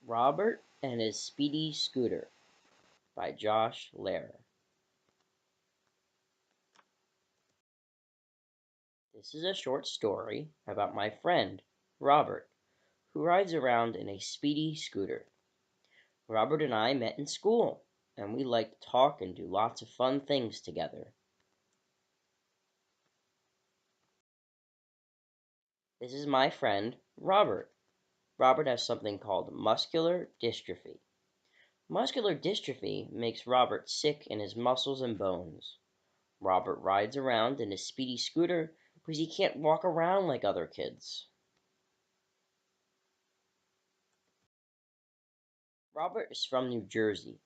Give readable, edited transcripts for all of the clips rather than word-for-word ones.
Robert and His Speedy Scooter by Josh Lehrer. This is a short story about my friend, Robert, who rides around in a speedy scooter. Robert and I met in school, and we like to talk and do lots of fun things together. This is my friend, Robert. Robert has something called muscular dystrophy. Muscular dystrophy makes Robert sick in his muscles and bones. Robert rides around in his speedy scooter because he can't walk around like other kids. Robert is from New Jersey.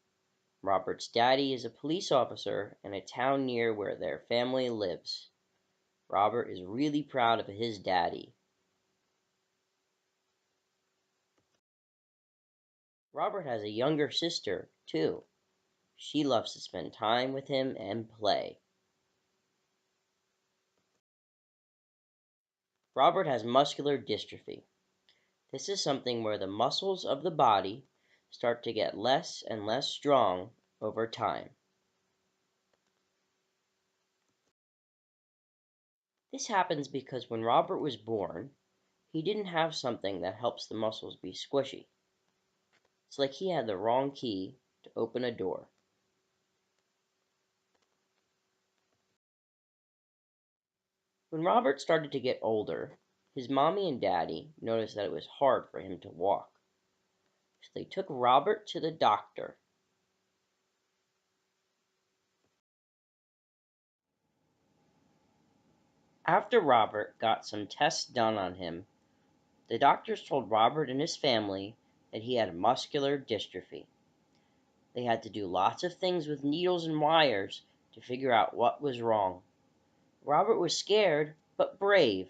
Robert's daddy is a police officer in a town near where their family lives. Robert is really proud of his daddy. Robert has a younger sister, too. She loves to spend time with him and play. Robert has muscular dystrophy. This is something where the muscles of the body start to get less and less strong over time. This happens because when Robert was born, he didn't have something that helps the muscles be squishy. It's like he had the wrong key to open a door. When Robert started to get older, his mommy and daddy noticed that it was hard for him to walk. So they took Robert to the doctor. After Robert got some tests done on him, the doctors told Robert and his family that he had muscular dystrophy. They had to do lots of things with needles and wires to figure out what was wrong. Robert was scared, but brave.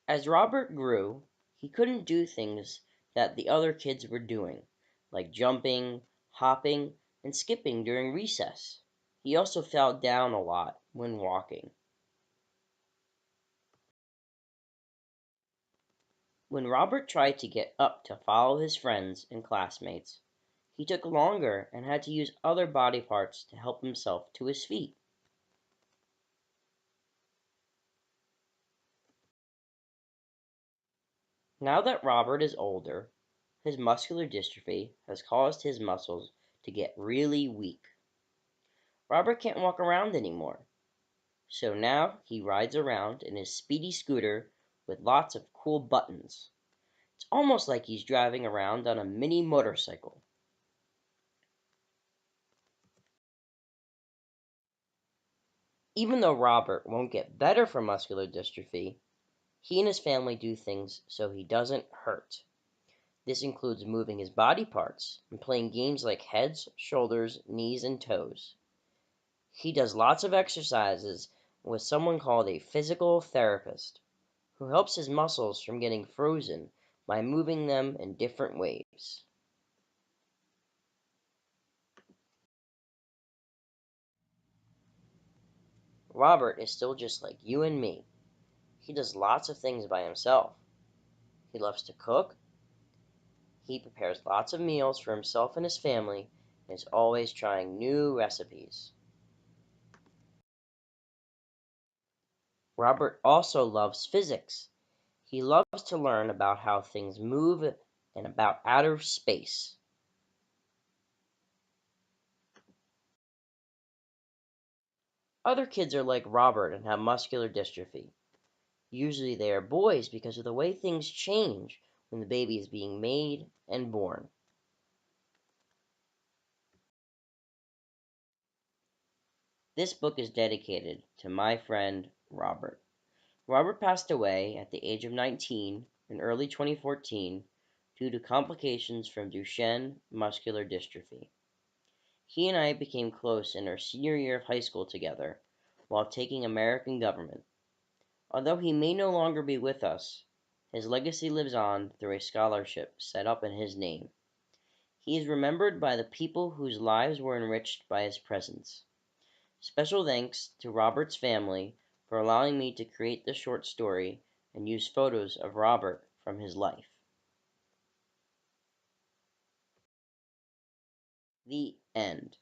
As Robert grew, he couldn't do things that the other kids were doing, like jumping, hopping, and skipping during recess. He also fell down a lot when walking. When Robert tried to get up to follow his friends and classmates, he took longer and had to use other body parts to help himself to his feet. Now that Robert is older, his muscular dystrophy has caused his muscles to get really weak. Robert can't walk around anymore, so now he rides around in his speedy scooter with lots of cool buttons. It's almost like he's driving around on a mini motorcycle. Even though Robert won't get better from muscular dystrophy, he and his family do things so he doesn't hurt. This includes moving his body parts and playing games like heads, shoulders, knees, and toes. He does lots of exercises with someone called a physical therapist, who helps his muscles from getting frozen by moving them in different ways. Robert is still just like you and me. He does lots of things by himself. He loves to cook. He prepares lots of meals for himself and his family and is always trying new recipes. Robert also loves physics. He loves to learn about how things move and about outer space. Other kids are like Robert and have muscular dystrophy. Usually they are boys because of the way things change when the baby is being made and born. This book is dedicated to my friend Robert. Robert passed away at the age of 19 in early 2014 due to complications from Duchenne muscular dystrophy. He and I became close in our senior year of high school together while taking American government. Although he may no longer be with us, his legacy lives on through a scholarship set up in his name. He is remembered by the people whose lives were enriched by his presence. Special thanks to Robert's family for allowing me to create this short story and use photos of Robert from his life. The end.